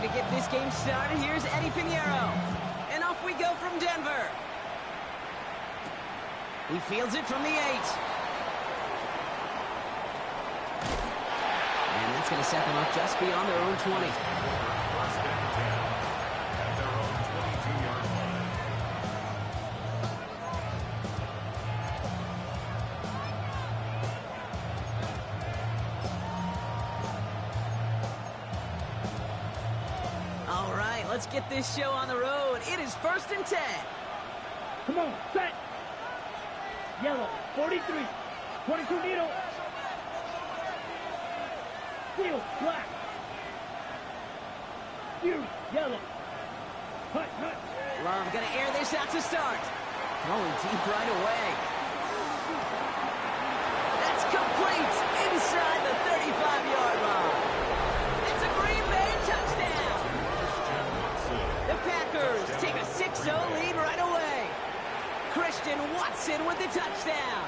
to get this game started, here's Eddie Pinheiro. And off we go from Denver. He fields it from the 8. And that's going to set them up just beyond their own 20. First and 10 at their own 22-yard line. All right, let's get this show on the road. It is 1st and 10. Come on, set. Yellow, 43. 22 needle. Field, black. Fury, yellow. Hut, hut. Love gonna air this out to start. Throwing deep right away. That's complete inside the 35-yard line. It's a Green Bay touchdown. The Packers take a 6-0 lead right away. Christian Watson with the touchdown.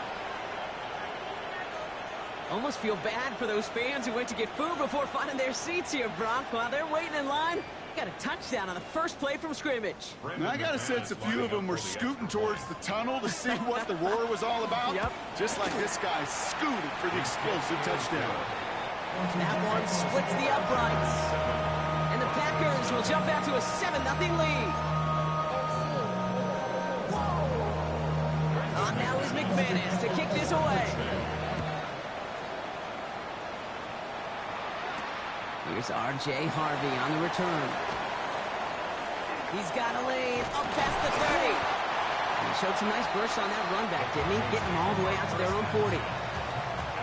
Almost feel bad for those fans who went to get food before finding their seats here, Brock. While they're waiting in line, got a touchdown on the first play from scrimmage. Now, I got a sense a few of them were scooting towards the tunnel to see what the roar was all about. Yep. Just like this guy scooted for the explosive touchdown. That one splits the uprights. And the Packers will jump out to a 7-0 lead. On now is McManus to kick this away. Here's R.J. Harvey on the return. He's got a lane up past the 30. And he showed some nice bursts on that run back, didn't he? Getting them all the way out to their own 40.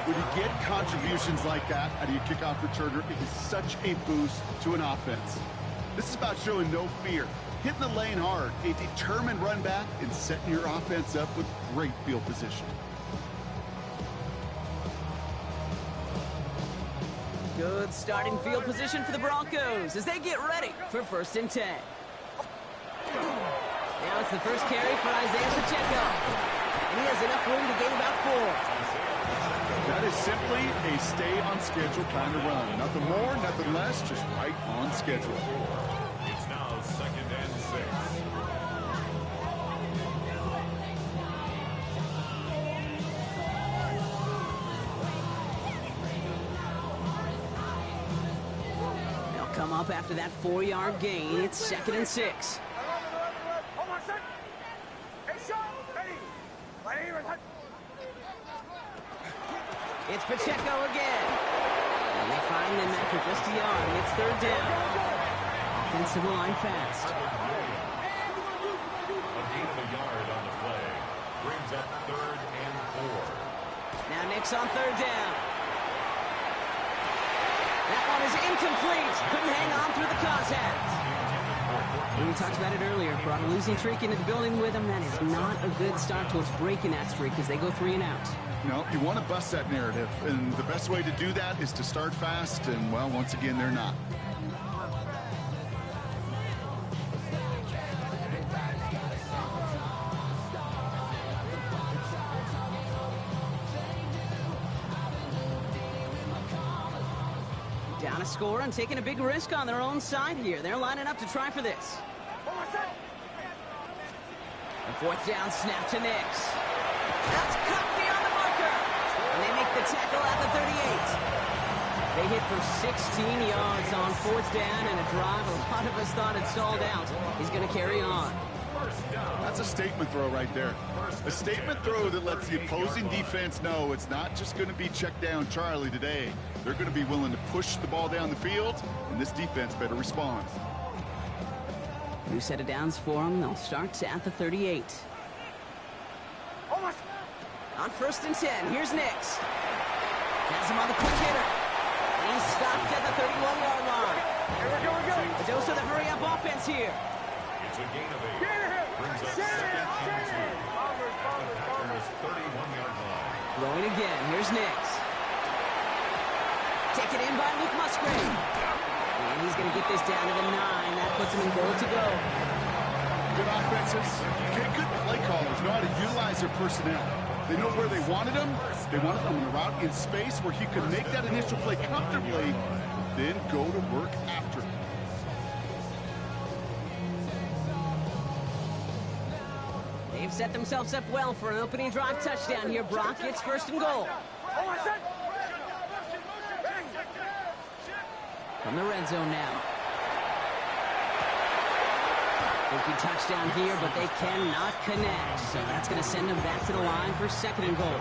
When you get contributions like that out of your kickoff returner, it is such a boost to an offense. This is about showing no fear, hitting the lane hard, a determined run back, and setting your offense up with great field position. Good starting field position for the Broncos as they get ready for 1st and 10. Now it's the first carry for Isaiah Pacheco. And he has enough room to gain about 4. That is simply a stay-on-schedule kind of run. Nothing more, nothing less, just right on schedule. It's now 2nd and 6. They'll come up after that 4-yard gain. It's 2nd and 6. It's Pacheco again. And they find them after just a yard, and it's 3rd down. Offensive line fast. A gain of a yard on the play. Brings up 3rd and 4. Now Nick's on 3rd down. That one is incomplete. Couldn't hang on through the contact. We talked about it earlier. Brought a losing streak into the building with them. That is not a good start towards breaking that streak as they go 3 and out. No, you want to bust that narrative, and the best way to do that is to start fast, and, well, once again, they're not. Down a score and taking a big risk on their own side here. They're lining up to try for this. A 4th down snap to Nix. That's cut beyond the marker. And they make the tackle at the 38. They hit for 16 yards on 4th down and a drive a lot of us thought had stalled out. He's going to carry on. That's a statement throw right there. A statement throw that lets the opposing defense know it's not just going to be check down Charlie today. They're going to be willing to push the ball down the field, and this defense better respond. New set of downs for them. They'll start at the 38. On 1st and 10, here's Nix. Has him on the quick hitter. He's stopped at the 31-yard line. A dose of the hurry-up offense here. It's a gain of 8. Brings up 2nd and 2. At the Packers' 31-yard line. Throwing again. Here's Nix. Taken in by Luke Musgrave. And he's going to get this down to the 9. That puts him in goal to go. Good offenses, good play callers know how to utilize their personnel. They know where they wanted him. They wanted him on a route in space where he could make that initial play comfortably, then go to work after. They've set themselves up well for an opening drive touchdown here, Brock. It's 1st and goal. From the red zone now. Looking touchdown here, but they cannot connect. So that's going to send them back to the line for 2nd and goal.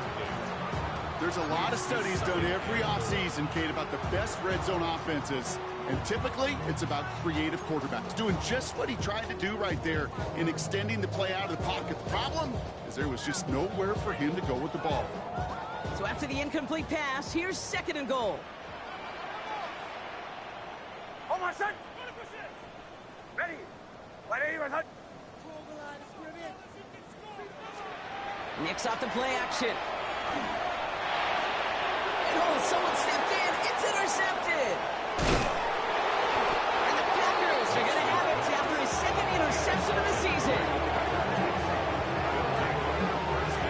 There's a lot of studies done every offseason, Kate, about the best red zone offenses. And typically, it's about creative quarterbacks doing just what he tried to do right there in extending the play out of the pocket. The problem is there was just nowhere for him to go with the ball. So after the incomplete pass, here's 2nd and goal. Hold on, son. Ready. Nix off the play action. And oh, someone stepped in. It's intercepted. And the Packers are going to have it after his 2nd interception of the season.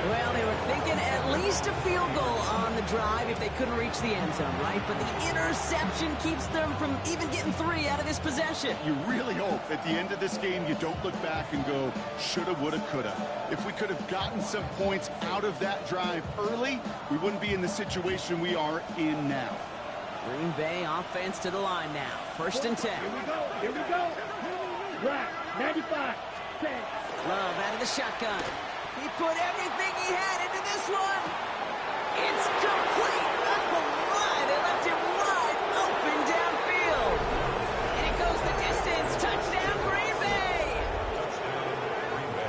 Well, they were thinking at least a field goal on the drive if they couldn't reach the end zone, right? But the interception keeps them from even getting 3 out of this possession. You really hope at the end of this game you don't look back and go, shoulda, woulda, coulda. If we could have gotten some points out of that drive early, we wouldn't be in the situation we are in now. Green Bay offense to the line now. 1st and 10. Here we go. Right, 95, 10. Love out of the shotgun. He put everything he had into this one. It's complete. Oh, my. They left him wide open downfield. And it goes the distance. Touchdown, Green Bay.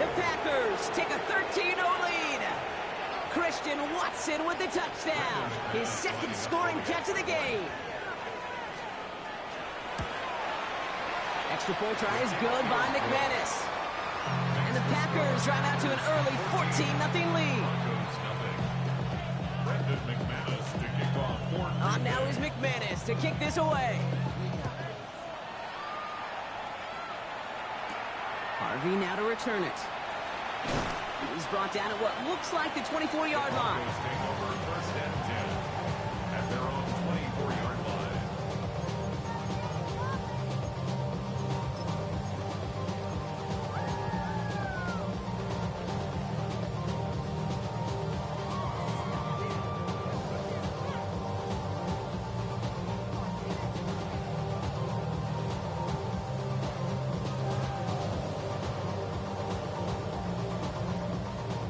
The Packers take a 13-0 lead. Christian Watson with the touchdown. His 2nd scoring catch of the game. Extra point try is good by McManus. And the Packers drive out to an early 14-0 lead. On now is McManus to kick this away. Harvey now to return it. He's brought down at what looks like the 24-yard line. At their own 24-yard line.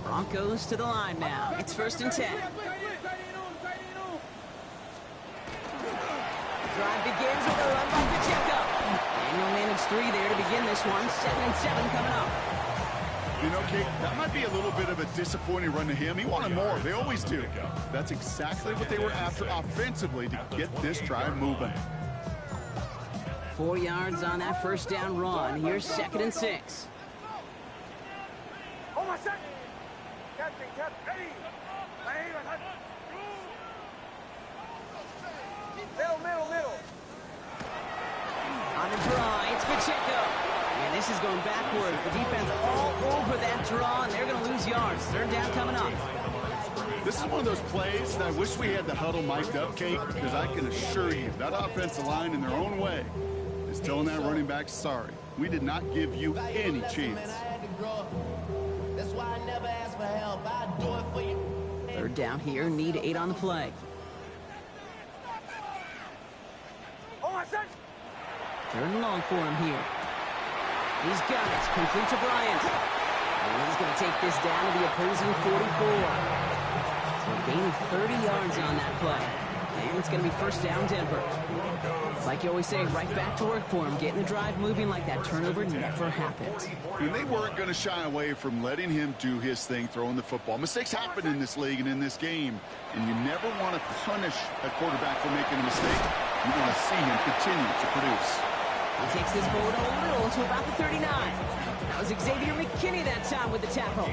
Broncos to the line now. It's 1st and 10. Drive begins with a run by Pacheco. And he'll manage 3 there to begin this one. 2nd and 7 coming up. You know, Kate, that might be a little bit of a disappointing run to him. He wanted more. They always do. That's exactly what they were after offensively to get this drive moving. 4 yards on that 1st down run. Here's 2nd and 6. Hold on, son. Captain, ready. Middle. On the draw, it's Pacheco. And this is going backwards. The defense all over that draw, and they're going to lose yards. 3rd down coming up. This is one of those plays that I wish we had the huddle mic'd up, Kate, because I can assure you that offensive line in their own way is telling that running back, sorry, we did not give you any chance. That's why I never ask for help. I do it for you. 3rd down here, need 8 on the play. Hold on, son. 3rd and long for him here. He's got it, complete to Bryant. And he's going to take this down to the opposing 44. So gaining 30 yards on that play. And it's going to be 1st down Denver. Like you always say, right back to work for him. Getting the drive moving like that turnover never happened. And they weren't going to shy away from letting him do his thing, throwing the football. Mistakes happen in this league and in this game. And you never want to punish a quarterback for making a mistake. You want to see him continue to produce. He takes this forward a little to about the 39. That was Xavier McKinney that time with the tackle.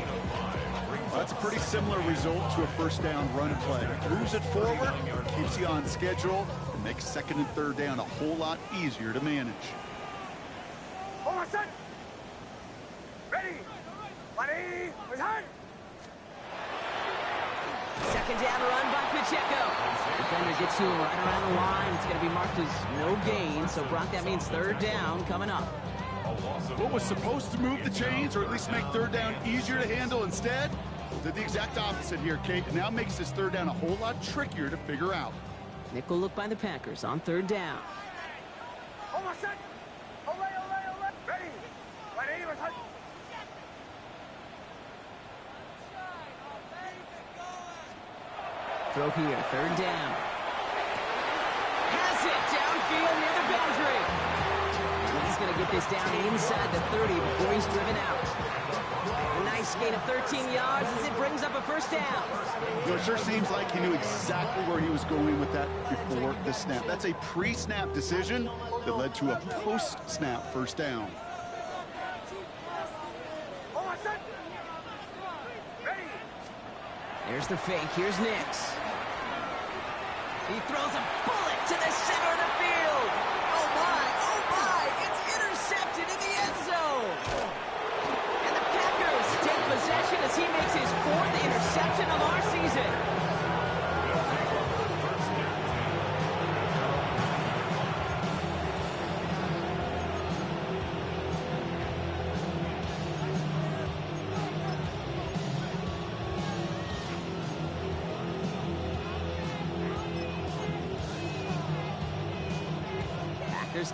Well, that's a pretty similar result to a 1st down run play. Moves it forward, keeps you on schedule, and makes 2nd and 3rd down a whole lot easier to manage. Hold on, son. Ready. Return. 2nd down run by Pacheco. Defender gets to him right around the line. It's going to be marked as no gain. So, Brock, that means 3rd down coming up. What was supposed to move the chains, or at least make third down easier to handle instead, did the exact opposite here, Kate. It now makes this third down a whole lot trickier to figure out. Nickel look by the Packers on third down. Throw here, third down. Has it downfield near the boundary. He's going to get this down inside the 30 before he's driven out. A nice gain of 13 yards as it brings up a first down. You know, it sure seems like he knew exactly where he was going with that before the snap. That's a pre-snap decision that led to a post-snap first down. There's the fake. Here's Nix. He throws a bullet to the center of the field. Oh, my. It's intercepted in the end zone. And the Packers take possession as he makes his 4th interception of our season.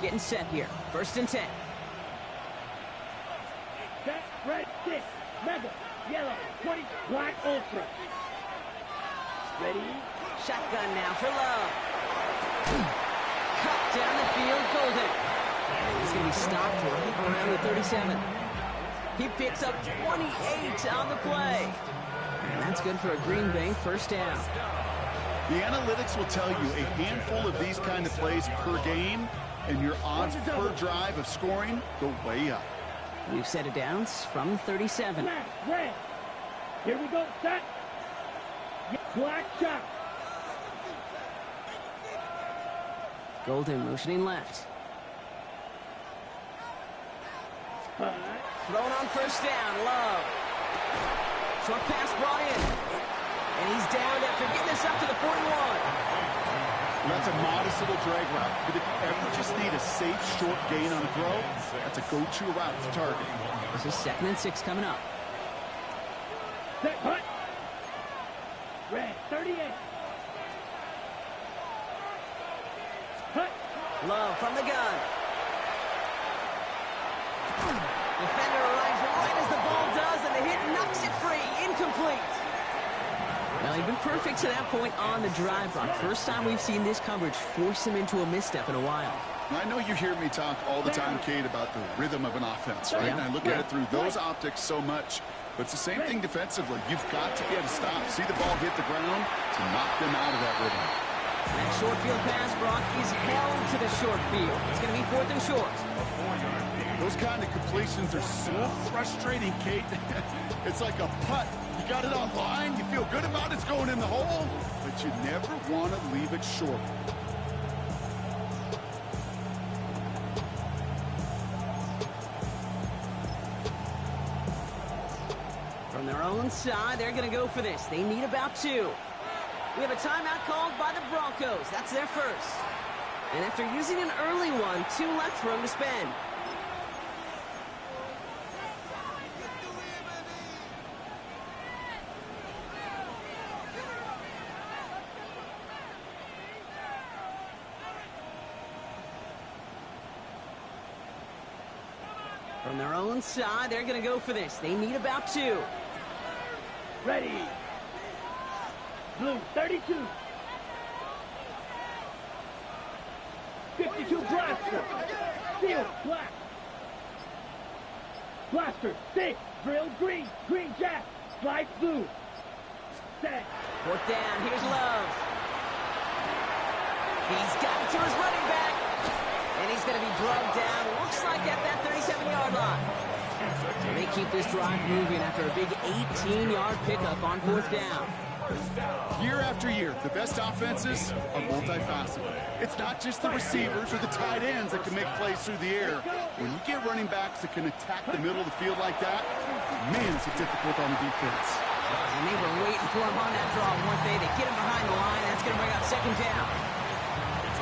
Getting set here. 1st and 10. Set, red, 6, mega, yellow, 20, black, ultra. Ready? Shotgun now for Love. Cut down the field, Golden. And he's going to be stopped right around the 37. He picks up 28 on the play. And that's good for a Green Bay first down. The analytics will tell you a handful of these kind of plays per game, and your odds per drive of scoring go way up. We've set it down from 37. Red. Here we go, set. Black shot. Golden motioning left. Thrown on first down, Love. Short pass brought in. And he's down after getting this up to the 41. That's a modest little drag route, but if you ever just need a safe, short gain on a throw, that's a go-to route to target. This is 2nd and 6 coming up. Set, hut. Red, 38. Hut. Love from the gun. Defender arrives right as the ball does, and the hit knocks it free. Incomplete. Well, he's been perfect to that point on the drive, Brock. First time we've seen this coverage force him into a misstep in a while. I know you hear me talk all the time, Kate, about the rhythm of an offense, right? Yeah. And I look at it through those optics so much. But it's the same thing defensively. You've got to get a stop, see the ball hit the ground to knock them out of that rhythm. That short field pass, Brock, is held to the short field. It's going to be 4th and short. Those kind of completions are so frustrating, Kate. It's like a putt. You got it on line, you feel good about it's going in the hole, but you never want to leave it short. From their own side, they're going to go for this. They need about 2. We have a timeout called by the Broncos. That's their first. And after using an early one, 2 left for them to spend. From their own side, they're going to go for this. They need about 2. Ready. Blue, 32. 52 blaster. Steel, black. Blaster, 6. Drill, green. Green jack. Slide, blue. Set. 4th down. Here's Love. He's got it to his running back. And he's going to be drugged down. Looks like at that 37-yard line. And they keep this drive moving after a big 18-yard pickup on 4th down. Year after year, the best offenses are multifaceted. It's not just the receivers or the tight ends that can make plays through the air. When you get running backs that can attack the middle of the field like that, man, is it difficult on the defense. And they were waiting for him on that draw, weren't they? They get him behind the line. That's going to bring up 2nd down.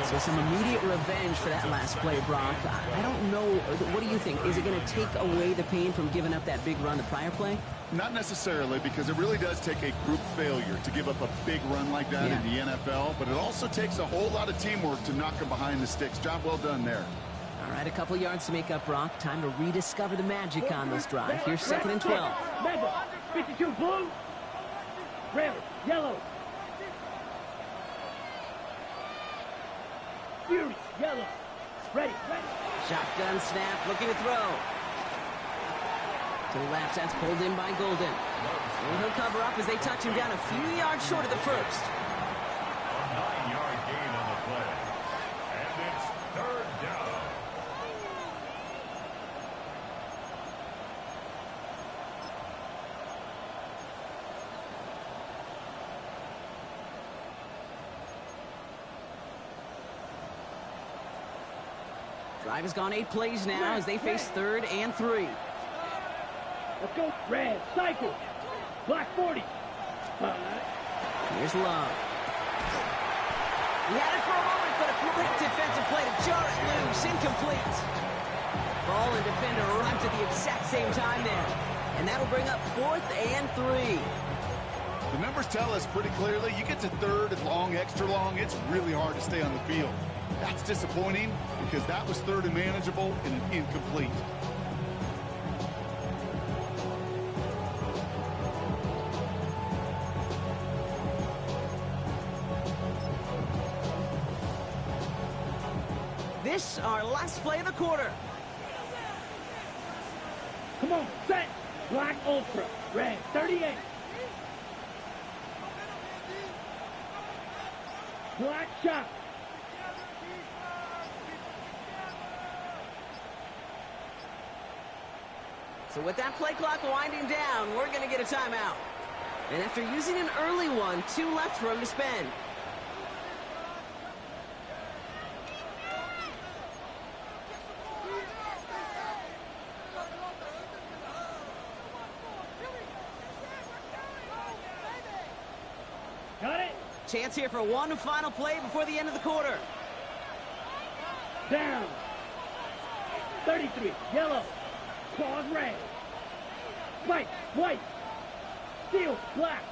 So some immediate revenge for that last play, Brock. I don't know. What do you think? Is it going to take away the pain from giving up that big run the prior play? Not necessarily, because it really does take a group failure to give up a big run like that in the NFL, but it also takes a whole lot of teamwork to knock them behind the sticks. Job well done there. All right, a couple yards to make up, Brock. Time to rediscover the magic on this drive. Here's 2nd and 12. Mega, 52 blue, red, yellow. Fury, yellow. Ready. Shotgun snap, looking to throw. To the left, that's pulled in by Golden. And he'll cover up as they touch him down a few yards short of the first. A 9-yard gain on the play. And it's 3rd down. Drive has gone 8 plays now as they face 3rd and 3. Let's go. Red, cycle. Black 40. Here's Love. He had it for a moment, but a great defensive play to jar it loose. Incomplete. Ball and defender arrived at the exact same time there. And that'll bring up 4th and 3. The numbers tell us pretty clearly, you get to 3rd and long, extra long, it's really hard to stay on the field. That's disappointing because that was 3rd and manageable and an incomplete. This, our last play of the quarter. Come on, set. Black Ultra, red, 38. Black shot. So with that play clock winding down, we're going to get a timeout. And after using an early one, 2 left for him to spend. Got it. Chance here for one final play before the end of the quarter. Down. 33, yellow. Claws red. Spike, white. Steel, black.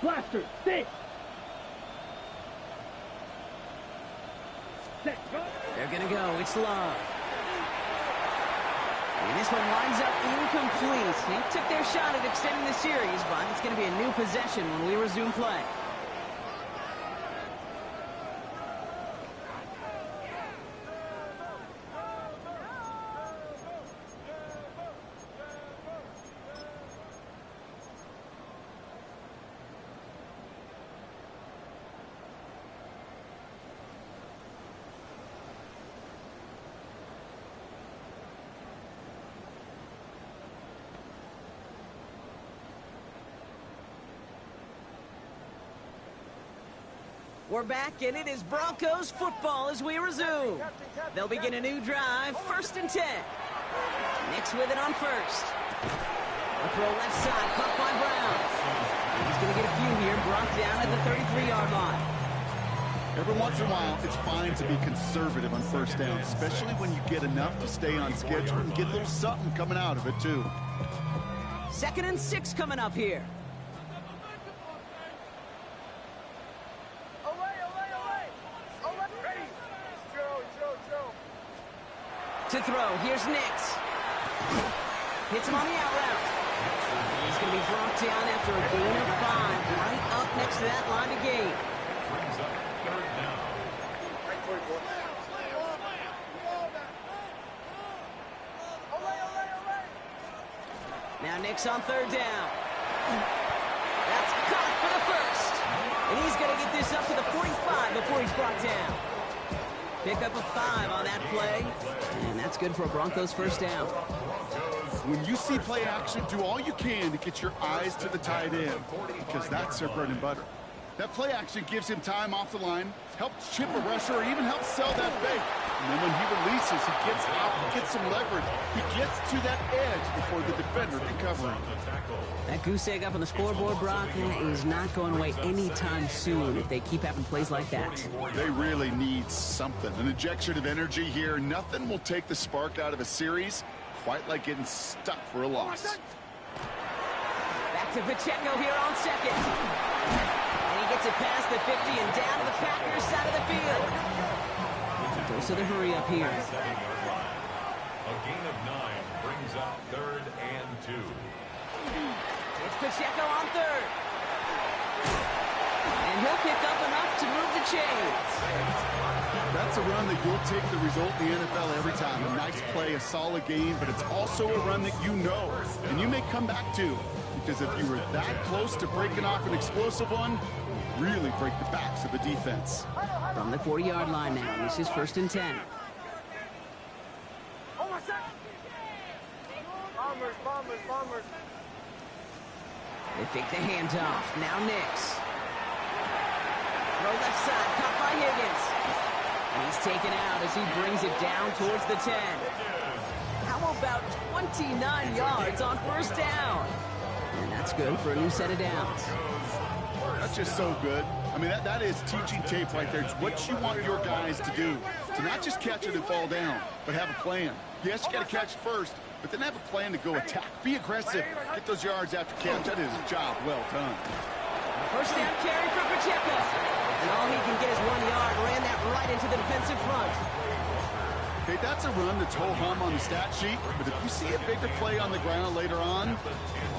Blaster, 6. Set, go. They're going to go. It's Love. And this one winds up incomplete. They took their shot at extending the series, but it's going to be a new possession when we resume play. We're back, and it is Broncos football as we resume. They'll begin a new drive, 1st and 10. Knicks with it on 1st. A throw left side, caught by Brown. He's going to get a few here, brought down at the 33-yard line. Every once in a while, it's fine to be conservative on 1st down, especially when you get enough to stay on schedule and get a little something coming out of it, too. 2nd and 6 coming up here. To throw, here's Nix. Hits him on the out route. He's going to be brought down after a gain of 5, right up next to that line of gain. Brings up 3rd down. Now Nix on 3rd down. That's caught for the 1st. And he's going to get this up to the 45 before he's brought down. Pick up a 5 on that play, and that's good for a Broncos 1st down. When you see play action, do all you can to get your eyes to the tight end, because that's their bread and butter. That play action gives him time off the line, helps chip a rusher, or even helps sell that fake. And then when he releases, he gets out, he gets some leverage. He gets to that edge before the defender can cover him. That goose egg up on the scoreboard, Brock, is not going away anytime soon if they keep having plays like that. They really need something. An injection of energy here. Nothing will take the spark out of a series quite like getting stuck for a loss. Back to Pacheco here on second. And he gets it past the 50 and down to the Packers side of the field. Goes to the hurry up here. A gain of 9 brings up 3rd and 2. It's Pacheco on third. And he'll pick up enough to move the chains. That's a run that you'll take the result in the NFL every time. A nice play, a solid game, but it's also a run that you know and you may come back to. Because if you were that close to breaking off an explosive one, you really break the backs of the defense. From the 40-yard line now, this is 1st and 10. Bombers. They fake the handoff. Now Nix. Throw left side, caught by Higgins. And he's taken out as he brings it down towards the 10. How about 29 yards on 1st down? And that's good for a new set of downs. That's just so good. I mean, that is teaching tape right there. It's what you want your guys to do. To not just catch it and fall down, but have a plan. Yes, you got to catch it first, but then have a plan to go attack. Be aggressive. Get those yards after catch. That is a job well done. 1st down carry for Pacheco. And all he can get is 1 yard. Ran that right into the defensive front. Okay, that's a run that's ho-hum on the stat sheet, but if you see a bigger play on the ground later on,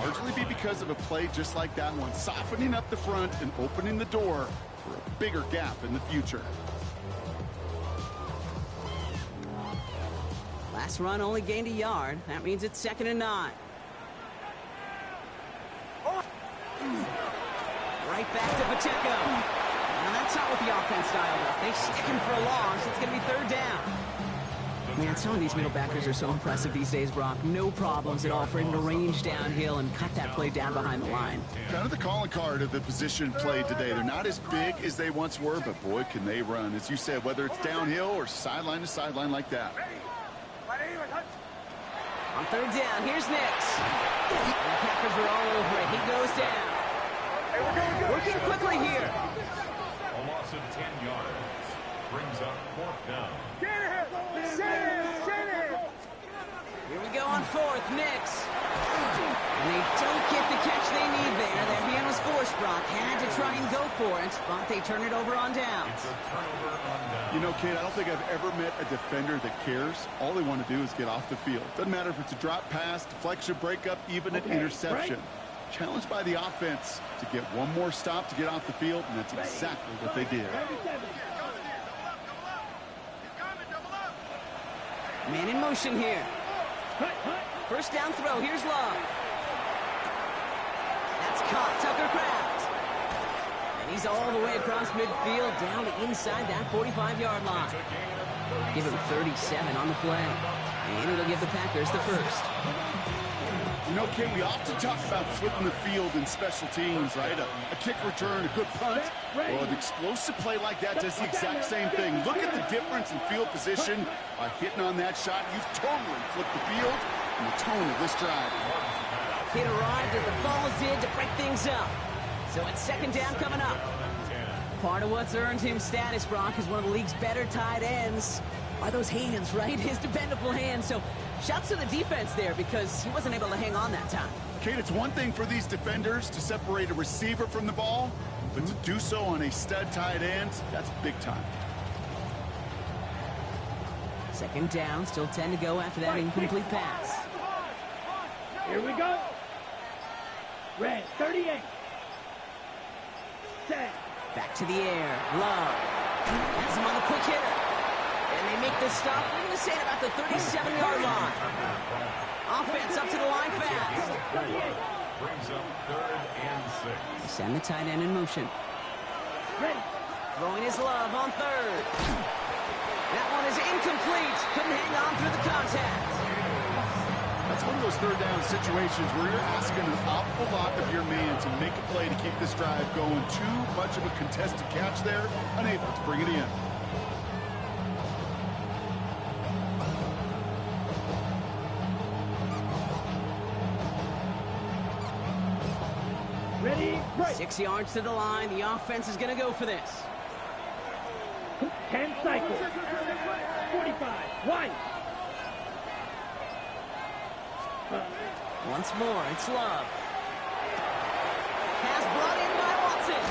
largely be because of a play just like that one, softening up the front and opening the door for a bigger gap in the future. Last run only gained a yard. That means it's 2nd and 9. Right back to Pacheco. Now that's not what the offense style is. They stick him for a loss, so it's going to be 3rd down. Man, some of these middle backers are so impressive these days, Brock. No problems at all for him to range downhill and cut that play down behind the line. Kind of the calling card of the position played today. They're not as big as they once were, but boy, can they run. As you said, whether it's downhill or sideline to sideline like that. On 3rd down, here's Nix. And the Packers are all over it. He goes down. Working quickly here. A loss of 10 yards brings up 4th down. Here we go on 4th, Nix. And they don't get the catch they need there. Their hand was forced, Brock. Had to try and go for it, but they turn it over on downs. It's a turnover on downs. You know, Kate, I don't think I've ever met a defender that cares. All they want to do is get off the field. Doesn't matter if it's a drop pass, deflection, breakup, even an interception. Right. Challenged by the offense to get one more stop to get off the field, and that's exactly what they did. Man in motion here. 1st down throw. Here's Love. That's caught. Tucker Kraft. And he's all the way across midfield down to inside that 45-yard line. Give him 37 on the play. And it'll give the Packers the 1st. You know, Kate, we often talk about flipping the field in special teams, right? A kick return, a good punt. Well, an explosive play like that does the exact same thing. Look at the difference in field position. By hitting on that shot, you've totally flipped the field and the tone of this drive. It arrived as the ball did to break things up. So it's 2nd down coming up. Part of what's earned him status, Brock, is one of the league's better tight ends. By those hands, right? His dependable hands. So shouts to the defense there because he wasn't able to hang on that time. Kate, it's one thing for these defenders to separate a receiver from the ball, but to do so on a stud tight end, that's big time. 2nd down, still 10 to go after that incomplete pass. Here we go. Red 38. Set. Back to the air. Love. Has him on the quick hitter. And they make the stop. We're going to say it about the 37-yard line. Offense up to the line fast. Brings up 3rd and 6. Send the tight end in motion. Ready. Throwing his Love on 3rd. That one is incomplete. Couldn't hang on through the contact. A It's one of those third down situations where you're asking an awful lot of your man to make a play to keep this drive going. Too much of a contested catch there, unable to bring it in. Ready, break. 6 yards to the line. The offense is going to go for this. 10 cycles. 45. Wide. Once more, it's Love. Pass brought in by Watson.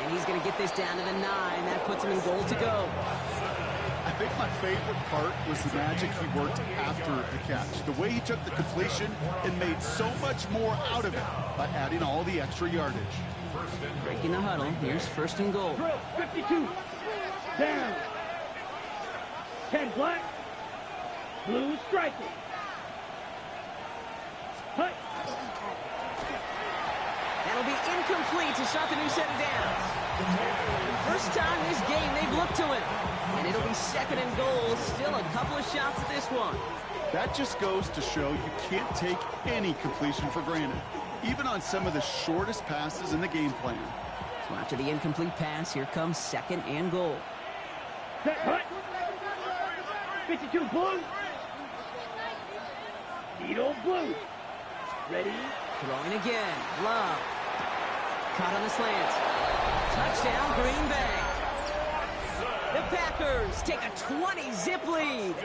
And he's going to get this down to the 9. That puts him in goal to go. I think my favorite part was the magic he worked after the catch. The way he took the completion and made so much more out of it by adding all the extra yardage. Breaking the huddle. Here's first and goal. Drill, 52. Down. 10 black. Blue striking. Hut. That'll be incomplete to start the new set of downs. First time this game they've looked to win. And it'll be second and goal. Still a couple of shots at this one. That just goes to show you can't take any completion for granted, even on some of the shortest passes in the game plan. So after the incomplete pass, here comes second and goal. Set, hut. 52 blue. Needle blue. Ready. Throwing again. Love. Caught on the slant. Touchdown, Green Bay. The Packers take a 20-zip lead.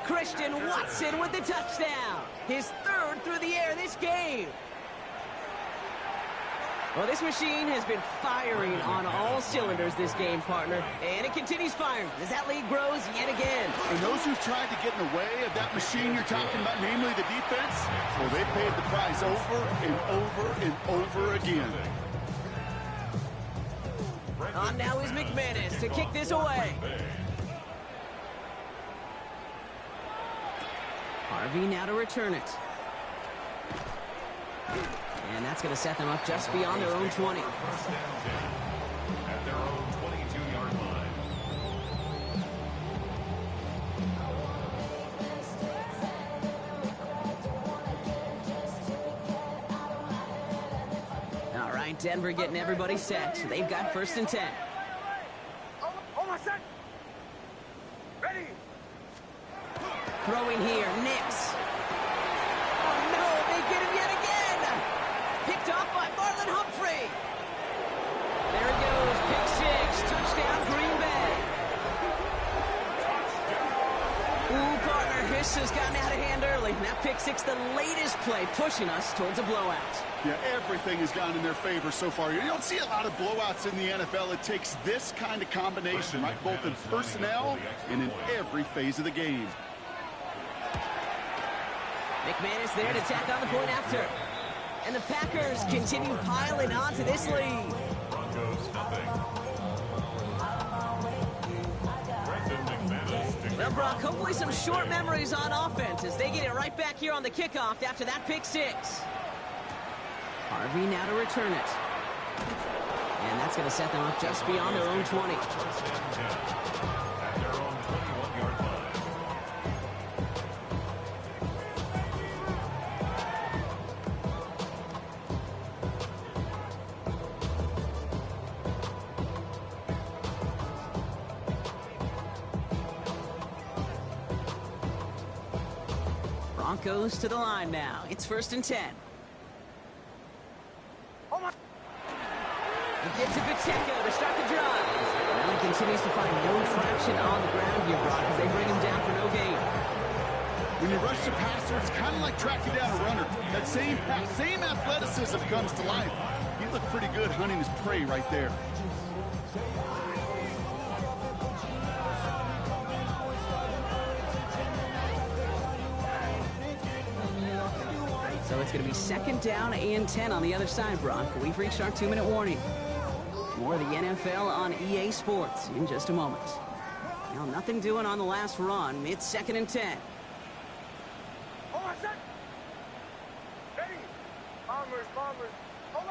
Christian Watson with the touchdown. His third through the air this game. Well, this machine has been firing on all cylinders this game, partner. And it continues firing as that lead grows yet again. And those who've tried to get in the way of that machine you're talking about, namely the defense, well, they paid the price over and over and over again. On now is McManus to kick this away. Harvey now to return it. And that's going to set them up just beyond their own 20. At their own 22-yard line. All right, Denver getting everybody set. They've got first and 10. Ready. Throwing here, Nix. Oh no, they get him yet again. Picked off by Marlon Humphrey. There he goes, pick 6, touchdown Green Bay. Ooh, partner, this has gotten out of hand early. Now pick 6, the latest play, pushing us towards a blowout. Yeah, everything has gone in their favor so far. You don't see a lot of blowouts in the NFL. It takes this kind of combination, right? Both in personnel and in every phase of the game. McManus there to tack on the point after. And the Packers continue piling on to this lead. Broncos nothing. Well, Brock, hopefully some short memories on offense as they get it right back here on the kickoff after that pick 6. Harvey now to return it. And that's going to set them up just beyond their own 20. At their own 21-yard line. Broncos to the line now. It's first and 10. He gets to Pacheco to start the drive. Well, he continues to find no traction on the ground here, Brock, as they bring him down for no gain. When you rush the passer, it's kind of like tracking down a runner. That same athleticism comes to life. He looked pretty good hunting his prey right there. So it's going to be second down and 10 on the other side, Brock. We've reached our 2-minute warning. More of the NFL on EA Sports in just a moment. Now, nothing doing on the last run. It's second and 10. Ready. Bombers. Ole.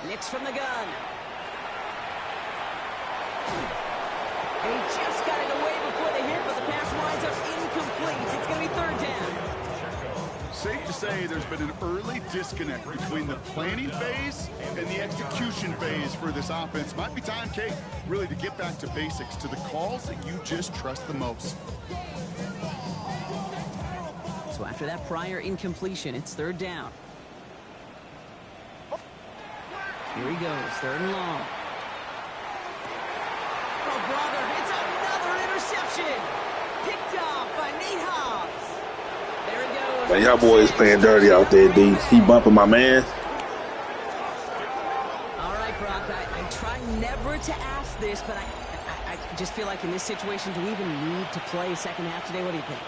Nix from the gun. And he just got it away before the hit, but the pass winds up incomplete. It's going to be third down. Safe to say there's been an early disconnect between the planning phase and the execution phase for this offense. Might be time, Kate, really to get back to basics, to the calls that you just trust the most. So after that prior incompletion, it's third down. Here he goes, third and long. Oh, brother, it's another interception. Picked off by Nate Hobbs. There he goes. Man, y'all boys playing dirty out there, D. He bumping my man. All right, Brock, I try never to ask this, but I just feel like in this situation, do we even need to play a second half today? What do you think?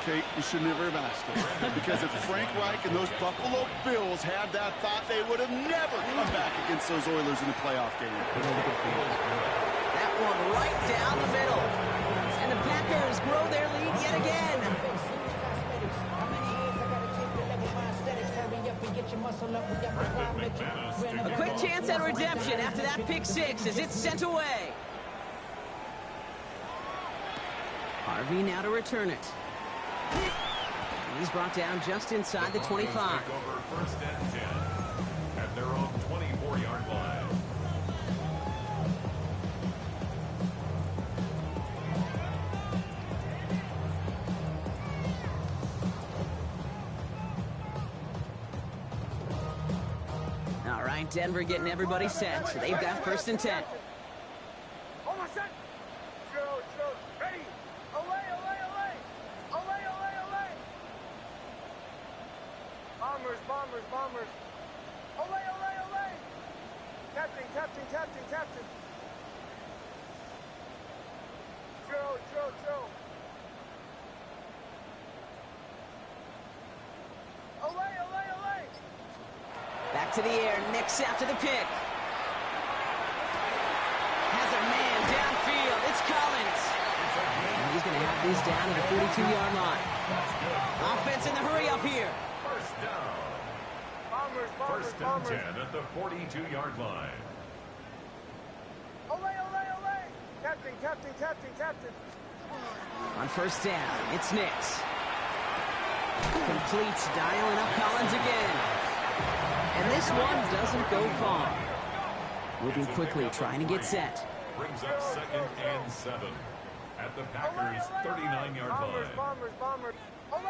Kate, you should never have asked it. Because if Frank Reich and those Buffalo Bills had that thought, they would have never come back against those Oilers in the playoff game. That one right down the middle. And the Packers grow their lead yet again. A quick chance at redemption after that pick six as it's sent away. Harvey now to return it. And he's brought down just inside the 25. First and 10 at their own 24-yard line. All right, Denver getting everybody set. So they've got first and 10. Bombers. Ole. Captain. Joe. Ole. Back to the air, Nix after the pick. Has a man downfield, it's Collins. And he's going to have these down at the 42-yard line. Offense in the hurry up here. First down. First and 10 at the 42-yard line. Ole. Captain. On first down, it's Nix. Completes, dialing up Collins again. And this one doesn't go far. Moving quickly, trying to get set. Brings up second and 7 at the Packers' 39-yard line. Bombers. Ole.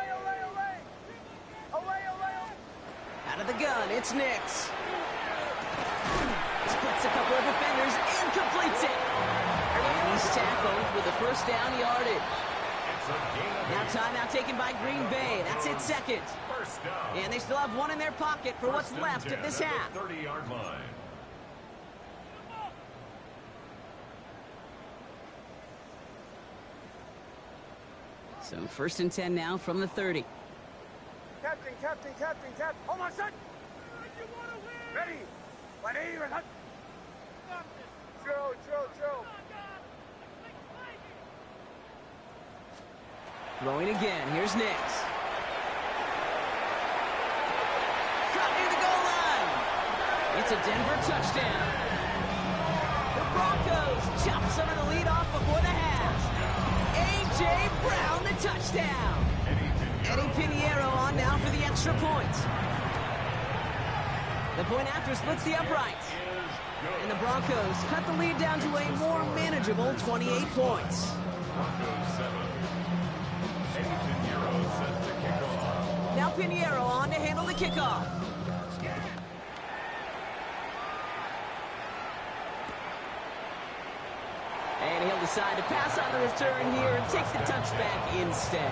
Out of the gun, it's Nix. Splits a couple of defenders and completes it. And he's tackled with a first down yardage. Now timeout taken by Green Bay. That's it, second. First down. And they still have one in their pocket for what's left of this half. 30-yard line. So first and 10 now from the 30. Captain. Hold on, son. Ready. Joe. Throwing again. Here's Nix. Cut near the goal line. It's a Denver touchdown. The Broncos chop some of the lead off before the half. A.J. Brown, the touchdown. Eddie Pinheiro on now for the extra point. The point after splits the uprights. And the Broncos cut the lead down to a more manageable 28 points. Broncos 7. Eddie Pinheiro set to kick off. Now Pinheiro on to handle the kickoff. And he'll decide to pass on the return here and take the touchback instead.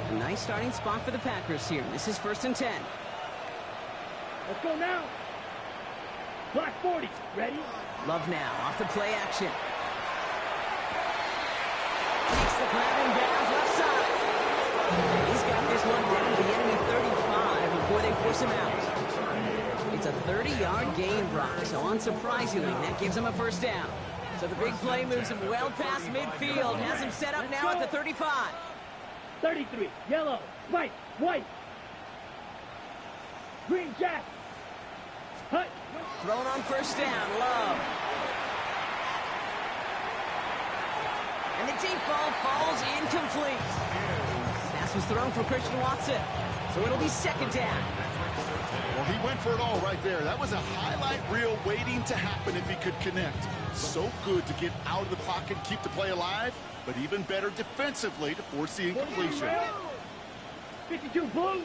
A nice starting spot for the Packers here. This is first and 10. Let's go now. Black 40. Ready? Love now off the play action. Takes the grab and bounds left side. He's got this one down to the enemy 35 before they force him out. It's a 30-yard gain, Brock, so unsurprisingly, that gives him a first down. So the big play moves him well past midfield, has him set up now at the 35. 33, yellow, spike, white. Green jack. Hut. Thrown on first down, Love. And the deep ball falls incomplete. Pass was thrown for Christian Watson, so it'll be second down. Well, he went for it all right there. That was a highlight reel waiting to happen if he could connect. So good to get out of the pocket and keep the play alive, but even better defensively to force the incompletion. 52 blue.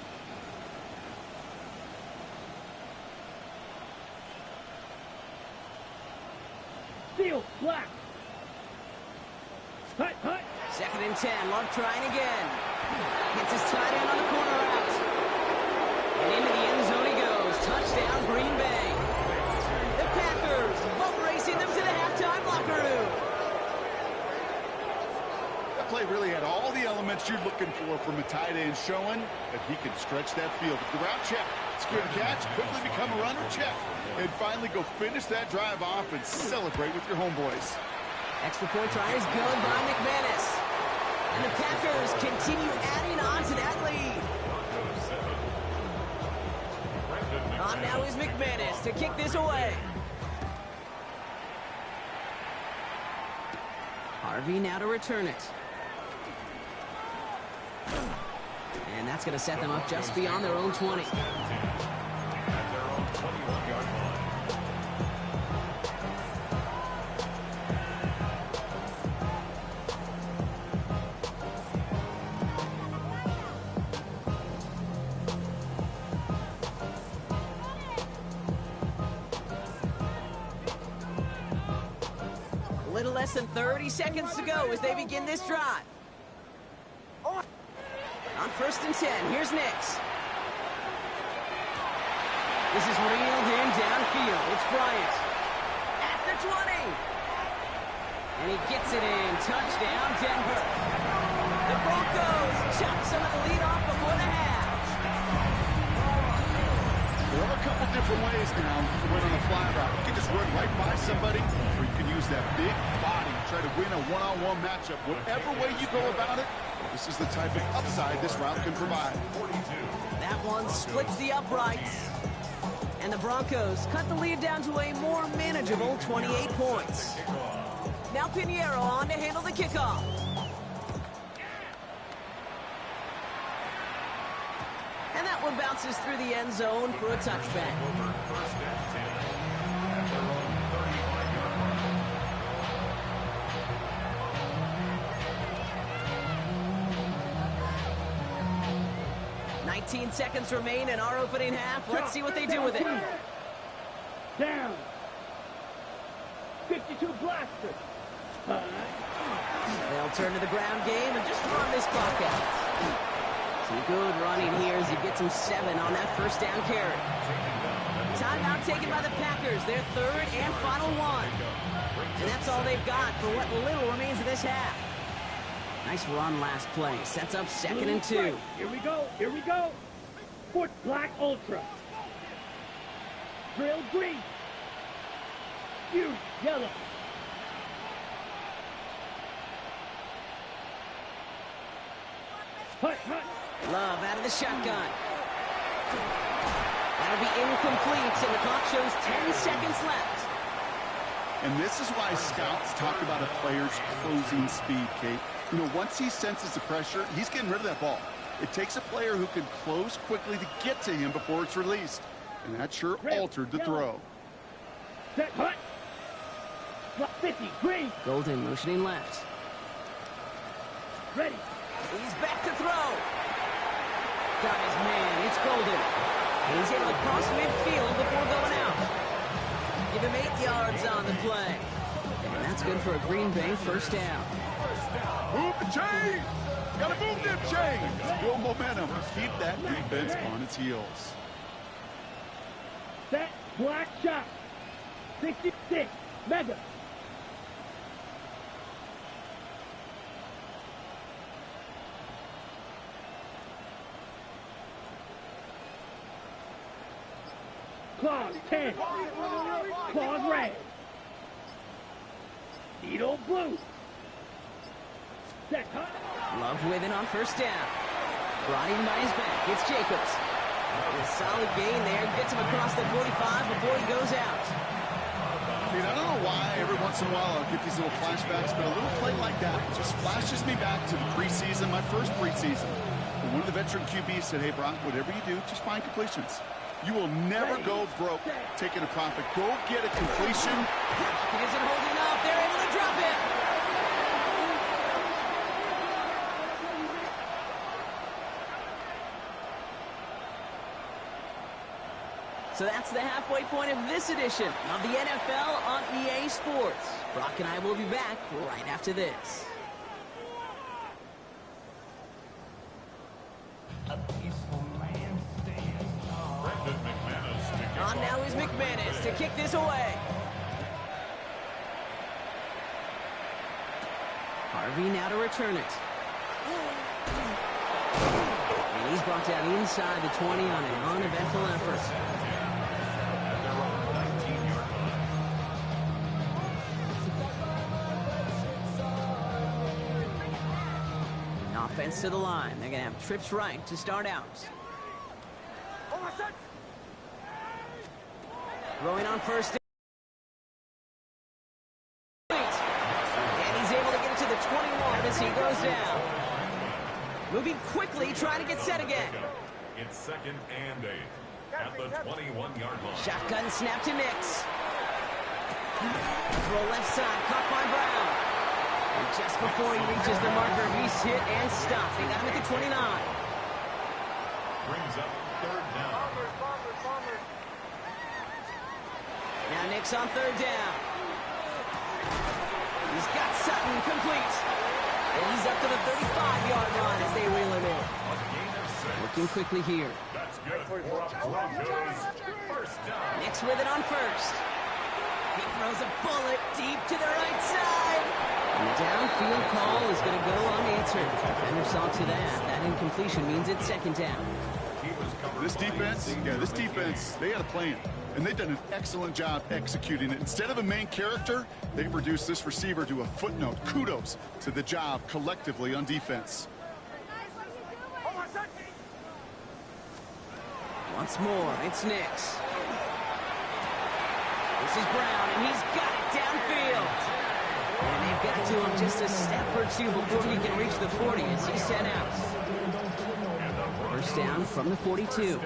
Steel, black. Hut, hut. Second and 10, Love trying again. Gets his tight end on the corner out. And into the end zone he goes. Touchdown, Green Bay. The Packers boat racing them to the halftime locker room. That play really had all the elements you're looking for from a tight end, showing that he can stretch that field. With the route check, secure the catch, quickly become a runner, check. And finally go finish that drive off and celebrate with your homeboys. Extra point try is good by McManus. And the Packers continue adding on to that lead. On now is McManus to kick this away. Harvey now to return it. And that's going to set them up just beyond their own 20. At their own 21-yard line. A little less than 30 seconds to go as they begin this drive. On first and 10, here's Nix. This is reeled in downfield. It's Bryant. At the 20. And he gets it in. Touchdown, Denver. The Broncos chop some of the lead off before the half. There are a couple different ways now to win on a fly route. You can just run right by somebody, or you can use that big body to try to win a one-on-one matchup. Whatever way you go about it, this is the type of upside this route can provide. That one splits the uprights. And the Broncos cut the lead down to a more manageable 28 points. Now Pinheiro on to handle the kickoff. And that one bounces through the end zone for a touchback. First and 10 at their own 35-yard line. 19 seconds remain in our opening half. Let's see what they do with it. Down. 52 blaster. They'll turn to the ground game and just run this clock out. Some good running here as he gets him 7 on that first down carry. Timeout taken by the Packers, their third and final one. And that's all they've got for what little remains of this half. Nice run last play. Sets up second and 2. Here we go. Here we go. Foot black ultra. Drill green. Huge yellow. Hut, hut. Love out of the shotgun. That'll be incomplete, and the clock shows 10 seconds left. And this is why scouts talk about a player's closing speed, Kate. You know, once he senses the pressure, he's getting rid of that ball. It takes a player who can close quickly to get to him before it's released. And that sure altered the throw. Set, hut. 50, green. Golden motioning left. Ready. He's back to throw. Got his man. It's Golden. And he's able to cross midfield before going out. Give him 8 yards on the play. And that's good for a Green Bay first down. Move the chains! Gotta move them chains! Build momentum. Keep that defense on its heels. Set, black shot. 66, mega. Claws 10. Claws red. Needle blue. Set, hut. Love with it on first down. Brought in by his back. It's Jacobs. A solid gain there. Gets him across the 45 before he goes out. Dude, I don't know why every once in a while I'll get these little flashbacks, but a little play like that just flashes me back to the preseason, my first preseason. And one of the veteran QBs said, hey, Brock, whatever you do, just find completions. You will never go broke taking a profit. Go get a completion. He isn't holding up. They're able to drop it. So that's the halfway point of this edition of the NFL on EA Sports. Brock and I will be back right after this. On now is McManus to kick this away. Harvey now to return it. And he's brought down inside the 20 on an uneventful effort. Offense to the line. They're going to have trips right to start out. Throwing on first down. And he's able to get it to the 21 as he goes down. Moving quickly, trying to get set again. It's 2nd and 8 at the 21-yard line. Shotgun snap to Nix. Throw left side, caught by Brown. And just before he reaches the marker, he's hit and stopped. They got him at the 29. Brings up 3rd down. Now Nix on 3rd down. He's got Sutton complete. And he's up to the 35-yard line as they reel him in. A gain of 6. Working quickly here. That's good for Broncos. First down. Nix with it on first. He throws a bullet deep to the right side. And the downfield call is going to go unanswered. Defender saw to that. That incompletion means it's 2nd down. This defense, they had a plan. And they've done an excellent job executing it. Instead of a main character, they've reduced this receiver to a footnote. Kudos to the job collectively on defense. Once more, it's Nix. This is Brown, and he's got it downfield. And they've got to him just a step or two before he can reach the 40 as he's sent out. First down from the 42.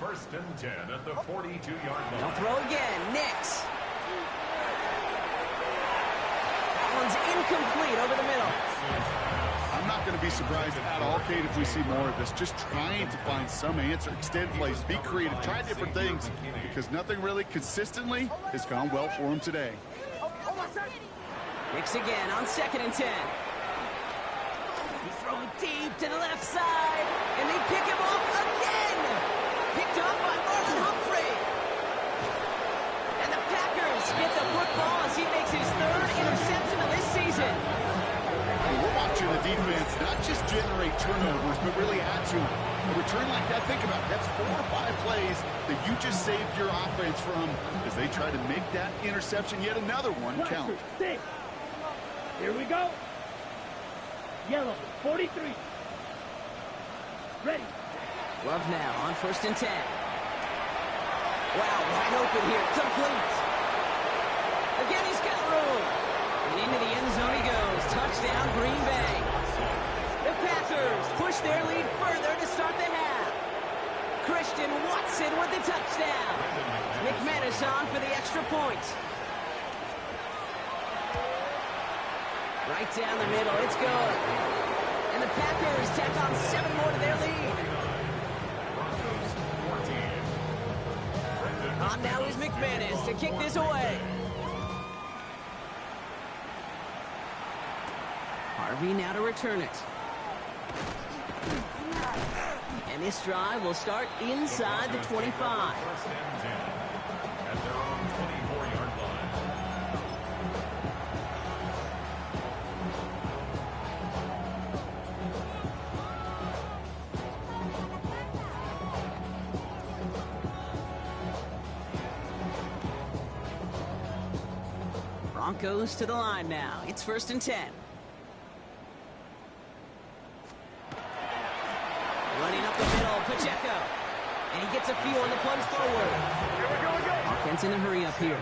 1st and 10 at the 42-yard line. They'll throw again. Nix. That one's incomplete over the middle. I'm not going to be surprised at all, Kate, if we see more of this. Just trying to find some answer, extend plays, be creative, try different things, because nothing really consistently has gone well for him today. Nix again on 2nd and 10. He's throwing deep to the left side, and they pick him off again. Picked up by Marlon Humphrey. And the Packers get the football as he makes his 3rd interception of this season. We're watching the defense not just generate turnovers, but really add to them. A return like that, think about it. That's 4 or 5 plays that you just saved your offense from as they try to make that interception, yet another one, count. 6. Here we go. Yellow, 43. Ready. Love now on 1st and 10. Wow, wide open here. Complete. Again, he's got room. And into the end zone he goes. Touchdown, Green Bay. The Packers push their lead further to start the half. Christian Watson with the touchdown. McManus on for the extra point. Right down the middle. It's good. And the Packers tack on 7 more to their lead. On now is McManus to kick this away. Harvey now to return it. And this drive will start inside the 25. First and 10 at their own 24-yard line. Broncos to the line now. It's 1st and 10. Running up the middle, Pacheco. And he gets a few on the plunge forward. Offense in a hurry up here.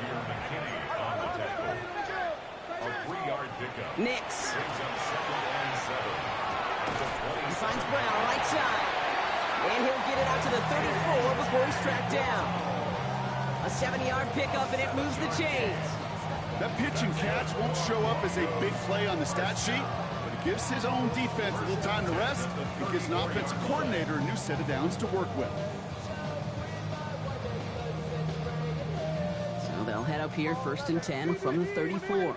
Nix. He finds Brown, right side. And he'll get it out to the 34 before he's tracked down. A 70-yard pickup, and it moves the chains. That pitch and catch won't show up as a big play on the stat sheet, but it gives his own defense a little time to rest. It gives an offensive coordinator a new set of downs to work with. So they'll head up here, 1st and 10 from the 34.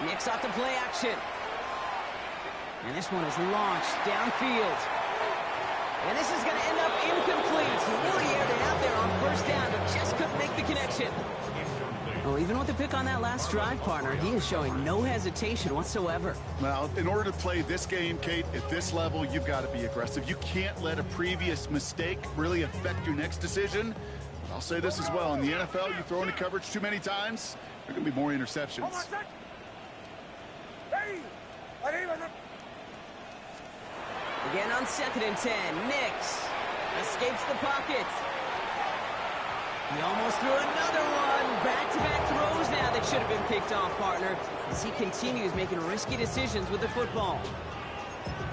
Nix off the play action. And this one is launched downfield. And this is going to end up incomplete. He really aired it out there on 1st down, but just couldn't make the connection. Well, even with the pick on that last drive, partner, he is showing no hesitation whatsoever. Well, in order to play this game, Kate, at this level, you've got to be aggressive. You can't let a previous mistake really affect your next decision. I'll say this as well. In the NFL, you throw into coverage too many times, there are going to be more interceptions. Again on 2nd and 10, Nix escapes the pocket. He almost threw another one. Back-to-back throws now that should have been picked off, partner, as he continues making risky decisions with the football.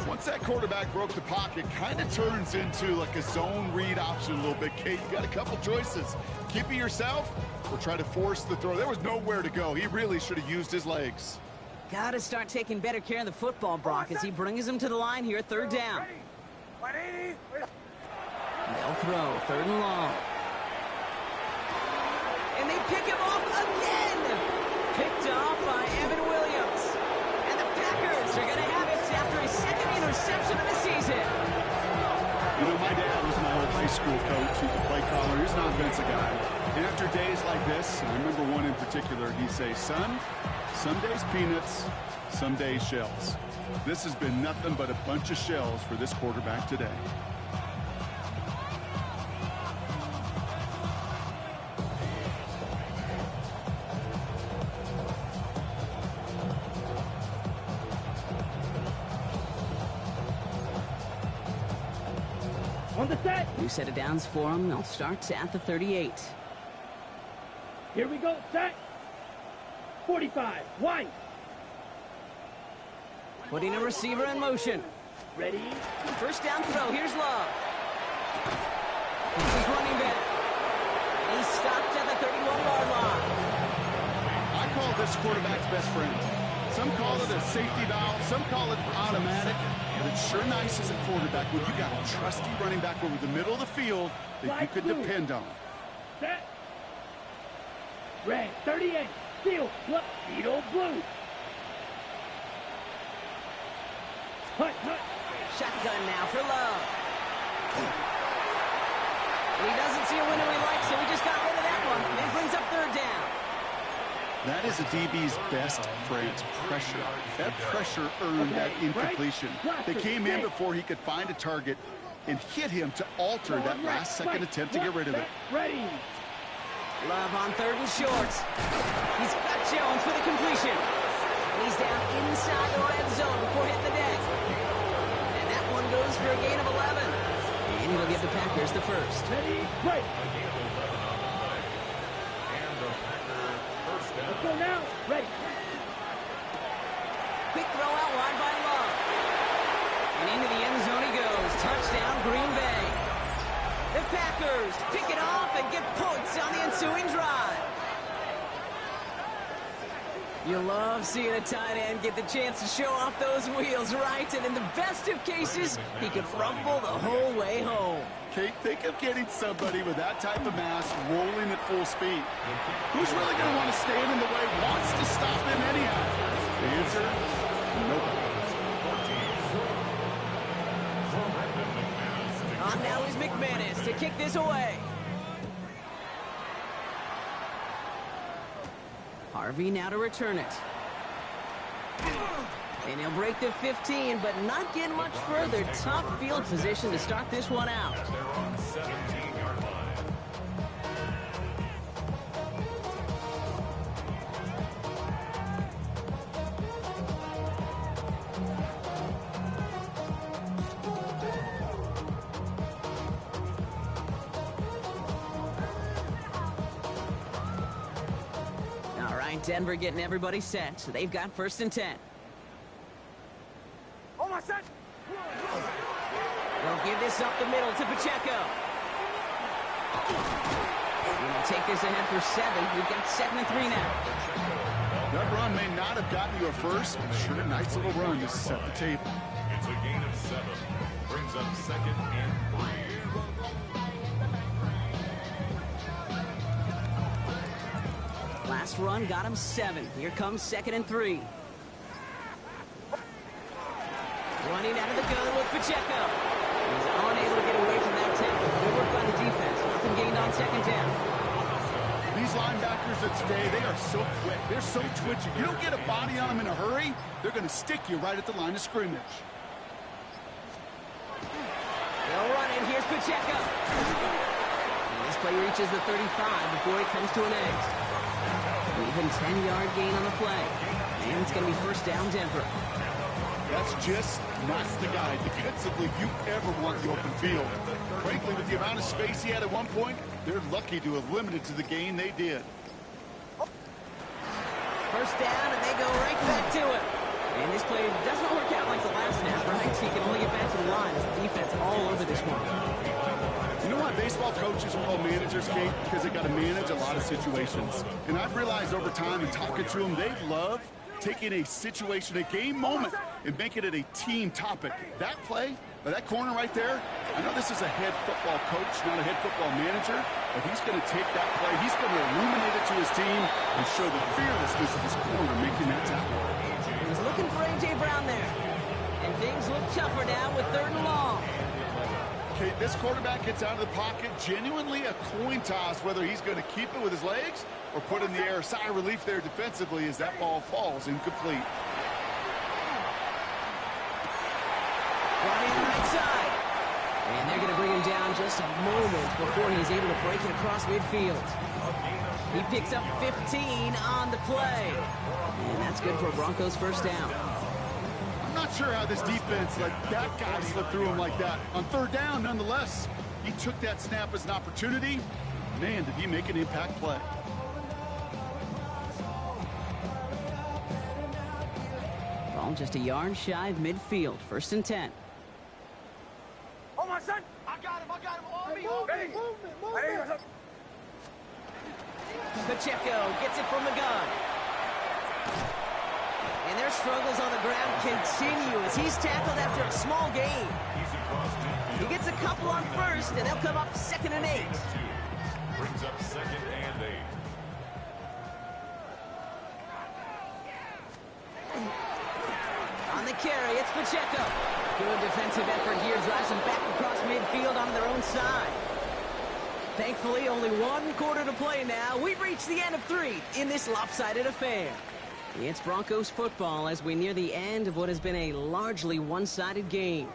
Once that quarterback broke the pocket, kind of turns into like a zone read option a little bit. Kate, you got a couple choices. Keep it yourself or try to force the throw. There was nowhere to go. He really should have used his legs. Got to start taking better care of the football, Brock, as he brings him to the line here, 3rd down. They'll throw, 3rd and long. And they pick him off again. Picked off by Evan Williams. And the Packers are going to have it after his 2nd interception of the season. You know, my dad was my old high school coach. He's a play caller. He's an offensive guy. And after days like this, I remember one in particular, he'd say, son, some days peanuts, some days shells. This has been nothing but a bunch of shells for this quarterback today. On the set. New set of downs for him. They'll start at the 38. Here we go. Set. 45. White. Putting a receiver in motion. Ready. 1st down throw. Here's Love. This is running back. He stopped at the 31-yard line. I call this quarterback's best friend. Some call it a safety valve. Some call it automatic. But it's sure nice as a quarterback when you got a trusty running back over the middle of the field that you could depend on. Set. Red. 38. Steel. Beetle blue. Hut. Shotgun now for Love. And he doesn't see a window he likes, so he just got rid of that one. And brings up 3rd down. That is a DB's best phrase, pressure. That pressure earned that incompletion. They came in before he could find a target and hit him to alter that last-second attempt to get rid of it. Ready. Love on 3rd and short. He's got Jones for the completion. And he's down inside the red zone before hitting the deck. And that one goes for a gain of 11. And he'll give the Packers the 1st. Ready. Right. Let's go now. Ready. Quick throw out wide by Love. And into the end zone he goes. Touchdown, Green Bay. The Packers pick it off and get points on the ensuing drive. You love seeing a tight end get the chance to show off those wheels, right? And in the best of cases, he could rumble the whole way home. Kate, think of getting somebody with that type of mass rolling at full speed. Who's really going to want to stand in the way, wants to stop him anyhow? The answer, nobody. On now is McManus to kick this away. Harvey now to return it. And he'll break the 15, but not get much further. Tough field position to start this one out. They're on 17-yard line. right, Denver getting everybody set, so they've got 1st and 10. Oh my son! They'll give this up the middle to Pacheco. We'll take this ahead for 7. We've got 2nd and 3 now. That run may not have gotten you a first, but sure a nice little run to set the table. It's a gain of 7. Brings up 2nd and 3. Last run got him 7. Here comes 2nd and 3. Running out of the gun with Pacheco. He's unable to get away from that tackle. Good work by the defense. Nothing gained on 2nd down. These linebackers of today, they are so quick. They're so twitchy. You don't get a body on them in a hurry, they're going to stick you right at the line of scrimmage. They'll run it. Here's Pacheco. And this play reaches the 35 before it comes to an end. Even 10-yard gain on the play. And it's going to be 1st down Denver. That's just not the guy defensively you ever want the open field. Frankly, with the amount of space he had at one point, they're lucky to have limited to the gain they did. 1st down, and they go right back to it. And this play doesn't work out like the last snap, right? So you can only get back to the line as the defense all over this one. You know why baseball coaches are called managers, Kate? Because they got to manage a lot of situations. And I've realized over time in talking to them, they love taking a situation, a game moment, and making it a team topic. That play, or that corner right there, I know this is a head football coach, not a head football manager, but he's going to take that play, he's going to illuminate it to his team and show the fearlessness of his corner making that tackle. He's looking for A.J. Brown there. And things look tougher now with 3rd and long. Okay, this quarterback gets out of the pocket, genuinely a coin toss, whether he's going to keep it with his legs or put in the air. Sigh of relief there defensively as that ball falls incomplete. Running right side. And they're going to bring him down just a moment before he's able to break it across midfield. He picks up 15 on the play. And that's good for a Broncos 1st down. I'm not sure how this defense let that guy slip through him like that. On 3rd down, nonetheless, he took that snap as an opportunity. Man, did he make an impact play. Ball just a yard shy of midfield. 1st and 10. Oh my son! I got him! On me! Ready! Movement! Pacheco gets it from the gun. And their struggles on the ground continue as he's tackled after a small gain. He gets a couple on 1st, and they'll come up 2nd and 8. Brings up 2nd and 8. On the carry, it's Pacheco. Good defensive effort here, drives them back across midfield on their own side. Thankfully, only 1 quarter to play now. We've reached the end of 3 in this lopsided affair. It's Broncos football as we near the end of what has been a largely one-sided game.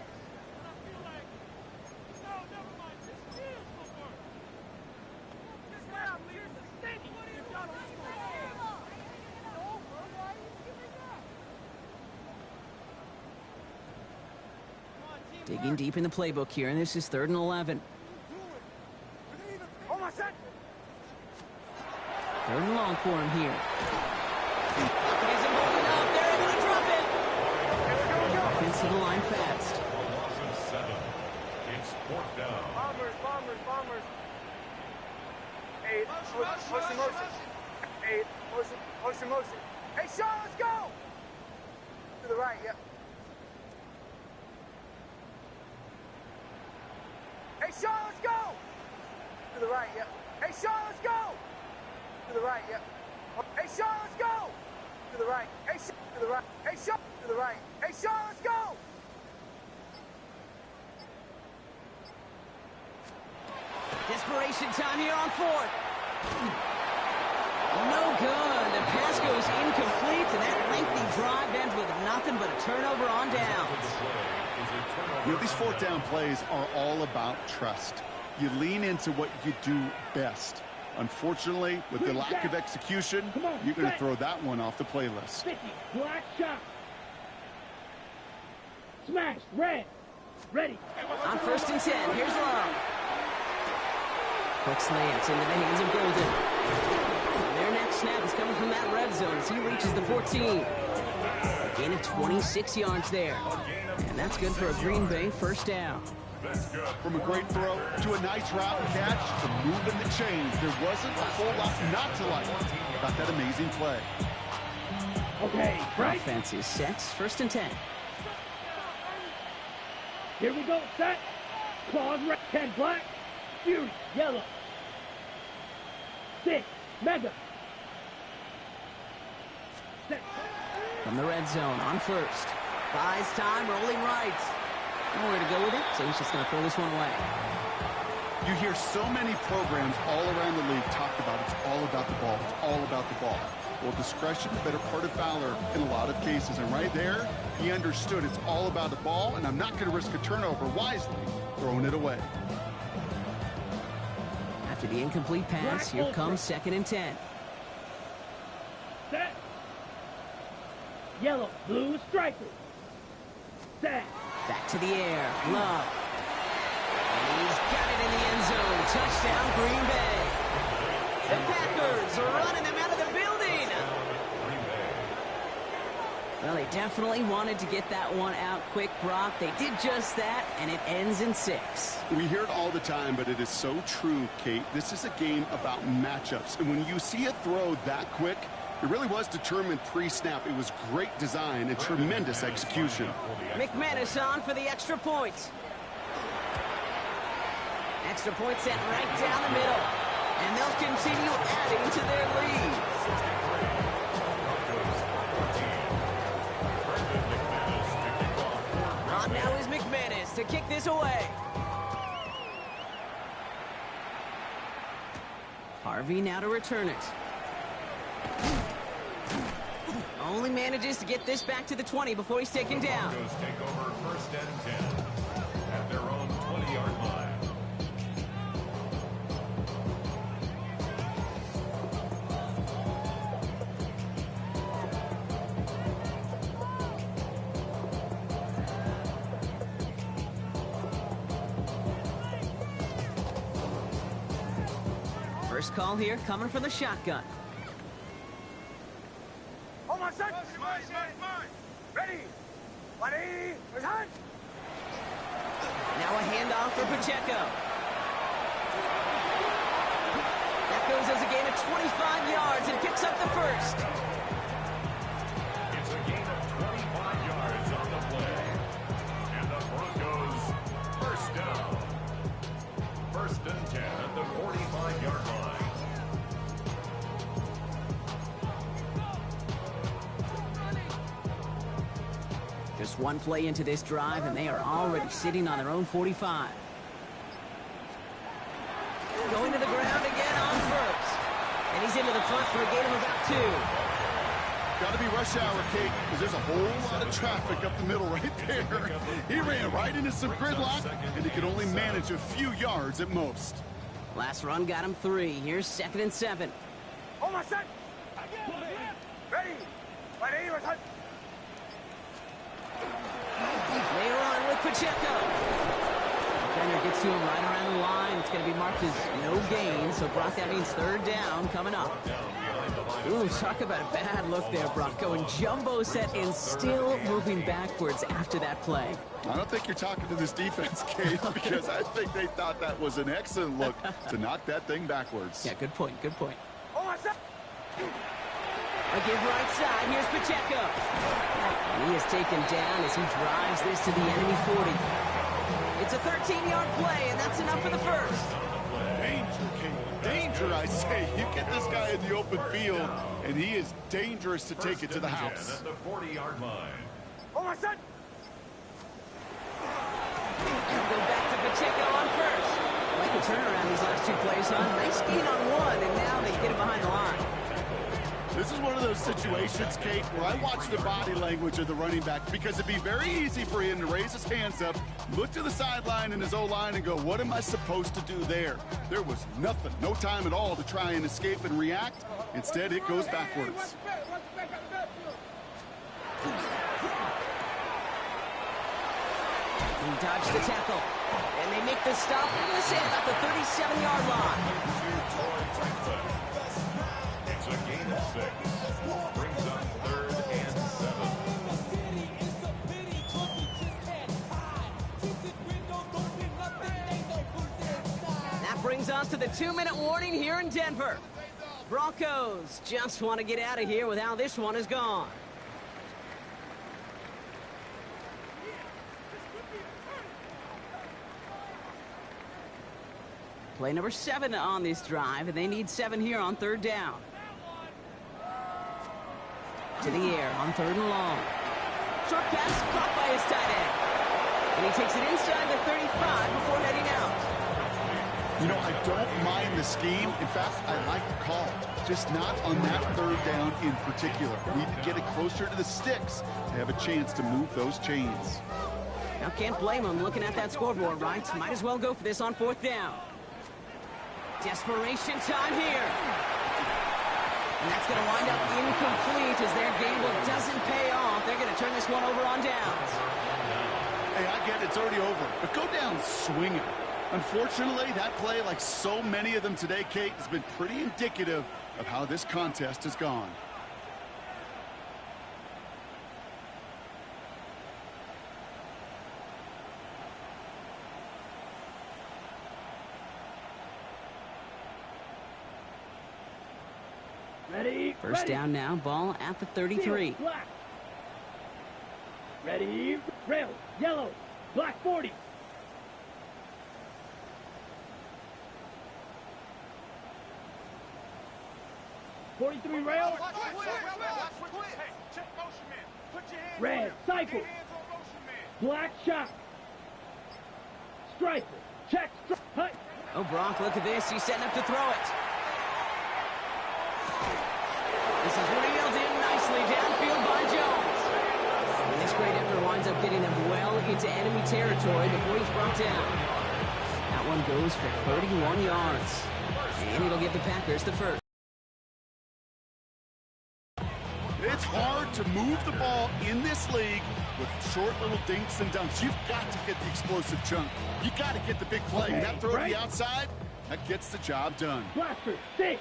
Digging deep in the playbook here, and this is 3rd and 11. Oh my son! 3rd and long for him here. He's holding up. They're able to drop it. Offense to the line fast. Loss of 7. It's 4th down. Bombers! 8, motion. 8, motion. Hey, Sean, let's go! To the right, yep. Hey, Sean, let's go! To the right, yep. Hey, Sean, let's go! To the right, yep. Hey, Sean, let's go! To the right. Hey, Sean, to the right. Hey, Sean, to the right. Hey, Sean, let's go! Desperation time here on 4th. No good. The pass goes incomplete, and that lengthy drive ends with nothing but a turnover on downs. You know, these 4th down plays are all about trust. You lean into what you do best. Unfortunately, with the lack of execution, you're going to throw that one off the playlist. 50, black shot. Smash, red. Ready. On 1st and 10, here's Love. Quick slants into the hands of Golden. Their next snap is coming from that red zone as he reaches the 14. A gain of 26 yards there. And that's good for a Green Bay first down. From a great throw to a nice route and catch to moving the chains, there wasn't a whole lot not to like about that amazing play. Okay, right. Offense is set. First and 10. Here we go. Set. Claws red. 10 black. Fury yellow. 6 mega. Set. From the red zone on first. Buys time, rolling right. Nowhere to go with it, so he's just going to throw this one away. You hear so many programs all around the league talk about it's all about the ball. It's all about the ball. Well, discretion, better part of valor in a lot of cases. And right there, he understood it's all about the ball, and I'm not going to risk a turnover wisely, throwing it away. After the incomplete pass, here comes second and 10. Set. Yellow, blue strikers. Set. Back to the air. Love. And he's got it in the end zone. Touchdown, Green Bay. The Packers are running them out of the building. Well, they definitely wanted to get that one out quick, Brock. They did just that, and it ends in 6. We hear it all the time, but it is so true, Kate. This is a game about matchups. And when you see a throw that quick, it really was determined pre-snap. It was great design and tremendous execution. McManus on for the extra point. Extra point sent right down the middle. And they'll continue adding to their lead. On now is McManus to kick this away. Harvey now to return it. Only manages to get this back to the 20 before he's taken down. Broncos take over first and 10 at their own 20-yard line. First call here coming from the shotgun. Oh, my son! Ready! 180! Return! Now a handoff for Pacheco. That goes as a gain of 25 yards and picks up the first. It's a gain of 25 yards on the play. And the Broncos first down. First and 10 at the 45-yard line. Just one play into this drive, and they are already sitting on their own 45. Going to the ground again on first. And he's into the front for a gain of about 2. Got to be rush hour, Kate, because there's a whole lot of traffic up the middle right there. He ran right into some gridlock, and he could only manage a few yards at most. Last run got him 3. Here's second and 7. Oh, my son! Ready! 180! Return! Later on with Pacheco. Defender gets to him right around the line. It's going to be marked as no gain, so Brock, that means third down coming up. Ooh, talk about a bad look there, Brock. Going jumbo set and still moving backwards after that play. I don't think you're talking to this defense, Kate, because I think they thought that was an excellent look to knock that thing backwards. Yeah, good point, good point. Oh, my son! A give right side, here's Pacheco. And he is taken down as he drives this to the enemy 40. It's a 13-yard play, and that's enough for the first. Danger, Kate. Danger, I say. You get this guy in the open field, and he is dangerous to take it to the house. At the 40-yard line. Oh, my son! And go back to Pacheco on first. Like a turnaround these last 2 plays, huh? Nice gain on 1, and now they get him behind the line. This is one of those situations, Kate, where I watch the body language of the running back because it'd be very easy for him to raise his hands up, look to the sideline in his O-line and go, what am I supposed to do there? There was nothing, no time at all to try and escape and react. Instead, it goes backwards. He dodged the tackle, and they make the stop. I'm going to say about the 37-yard line. It's a gain us to the 2-minute warning here in Denver. Broncos just want to get out of here with how this one has gone. Play number 7 on this drive, and they need 7 here on 3rd down. To the air on 3rd and long. Short pass caught by his tight end. And he takes it inside the 35 before heading out. You know, I don't mind the scheme. In fact, I like the call. Just not on that 3rd down in particular. We need to get it closer to the sticks to have a chance to move those chains. Now, can't blame him looking at that scoreboard, right? Might as well go for this on 4th down. Desperation time here. And that's going to wind up incomplete as their gamble doesn't pay off. They're going to turn this one over on downs. Hey, I get it. It's already over. But go down swinging. Unfortunately, that play, like so many of them today, Kate, has been pretty indicative of how this contest has gone. Ready? First down now, ball at the 33. Black. Ready? Rail. Yellow. Black 40. '43 rail. Red. Cycle. Black shot. Striker. Check. Hut. Oh, Brock, look at this. He's setting up to throw it. This is reeled in nicely downfield by Jones. And this great effort winds up getting him well into enemy territory before he's brought down. That one goes for 31 yards. And it'll give the Packers the first. It's hard to move the ball in this league with short little dinks and dunks. You've got to get the explosive chunk. You got to get the big play. And that throw to the outside, that gets the job done. Blaster. 6.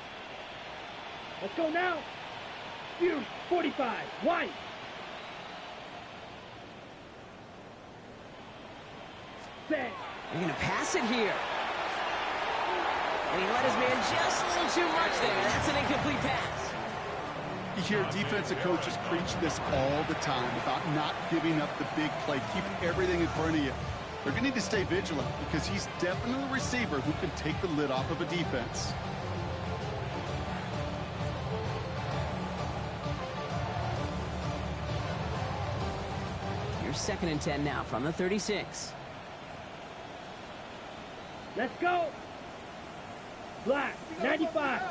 Let's go now. Fury. 45. White. Set. They're going to pass it here. And he let his man just a little too much there. That's an incomplete pass. You hear defensive coaches preach this all the time about not giving up the big play. Keep everything in front of you. They're going to need to stay vigilant because he's definitely a receiver who can take the lid off of a defense. Here's 2nd and 10 now from the 36. Let's go. Black. 95.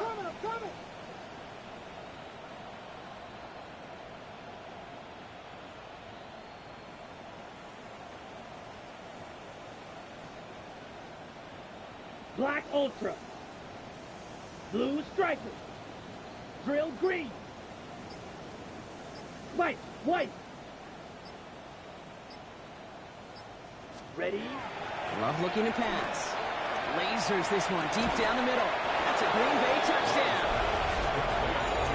Black Ultra. Blue Striker. Drill Green. White. White. Ready? Love looking to pass. Lasers this one deep down the middle. That's a Green Bay touchdown.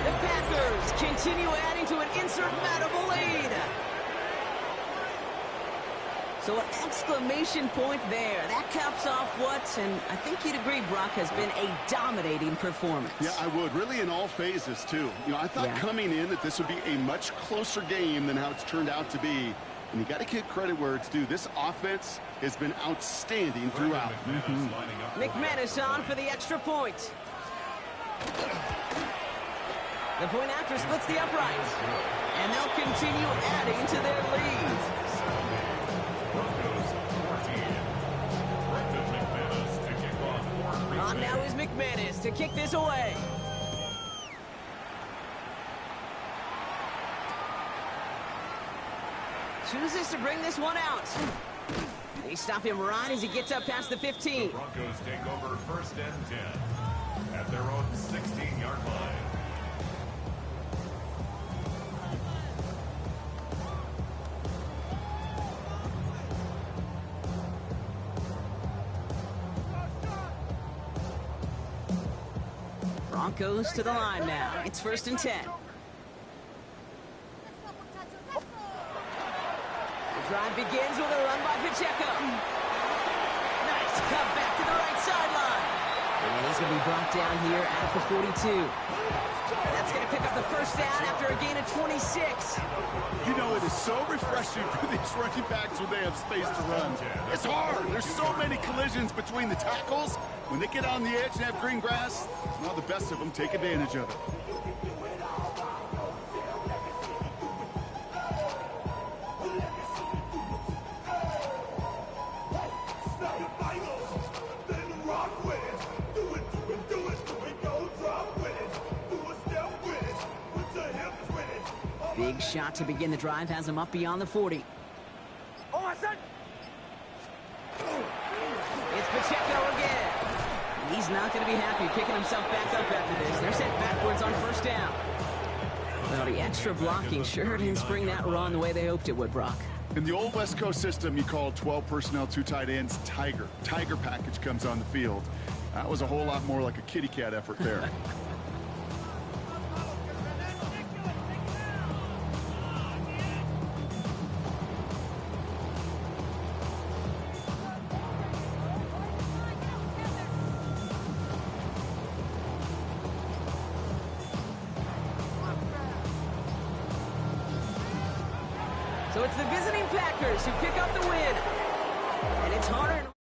The Packers continue adding to an insurmountable lead. So an exclamation point there. That caps off what, and I think you'd agree, Brock, has been a dominating performance. Yeah, I would. Really in all phases, too. You know, I thought coming in that this would be a much closer game than how it's turned out to be. And you got to give credit where it's due. This offense has been outstanding throughout. McManus on for the extra point. The point after splits the uprights. And they'll continue adding to their lead. On now is McManus to kick this away. Chooses to bring this one out. They stop him right as he gets up past the 15. The Broncos take over 1st and 10 at their own 16-yard line. Broncos to the line now. It's 1st and 10. Drive begins with a run by Pacheco. Nice cut back to the right sideline. And he's going to be brought down here at the 42. That's going to pick up the first down after a gain of 26. You know, it is so refreshing for these running backs when they have space to run. It's hard. There's so many collisions between the tackles. When they get on the edge and have green grass, well, the best of them take advantage of it. Big shot to begin the drive has him up beyond the 40. Oh, my son! It's Pacheco again. And he's not going to be happy picking himself back up after this. They're sent backwards on first down. Well, the extra blocking sure didn't spring that run the way they hoped it would, Brock. In the old West Coast system, you call 12 personnel, 2 tight ends, Tiger. Tiger package comes on the field. That was a whole lot more like a kitty cat effort there. So it's the visiting Packers who pick up the win. And it's harder.